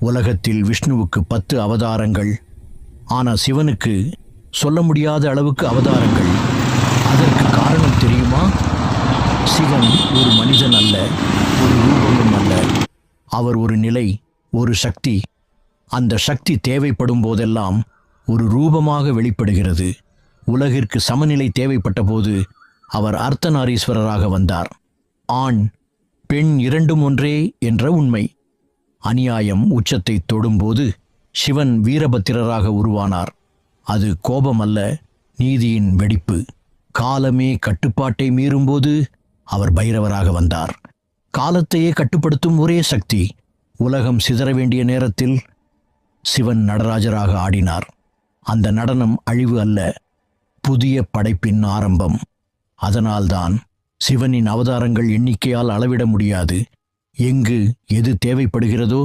உலகத்தில் விஷ்ணுவுக்கு 10 அவதாரங்கள், ஆனால் சிவனுக்கு சொல்ல முடியாத அளவுக்கு அவதாரங்கள். அதற்கு காரணம் தெரியுமா? சிவன் ஒரு மனிதன் அல்ல, ஒரு ரூபமும் அல்ல. அவர் ஒரு நிலை, ஒரு சக்தி. அந்த சக்தி தேவைப்படும் போதெல்லாம் ஒரு ரூபமாக வெளிப்படுகிறது. உலகிற்கு சமநிலை தேவைப்பட்ட போது அவர் அர்த்தநாரீஸ்வரராக வந்தார். ஆண் பெண் இரண்டும் ஒன்றே என்ற உண்மை. அநியாயம் உச்சத்தை தொடும்போது சிவன் வீரபத்திரராக உருவானார். அது கோபம் அல்ல, நீதியின் வெடிப்பு. காலமே கட்டுப்பாட்டை மீறும்போது அவர் பைரவராக வந்தார். காலத்தையே கட்டுப்படுத்தும் ஒரே சக்தி. உலகம் சிதற வேண்டிய நேரத்தில் சிவன் நடராஜராக ஆடினார். அந்த நடனம் அழிவு அல்ல, புதிய படைப்பின் ஆரம்பம். அதனால்தான் சிவனின் அவதாரங்கள் எண்ணிக்கையால் அளவிட முடியாது. எங்கு எது தேவைப்படுகிறதோ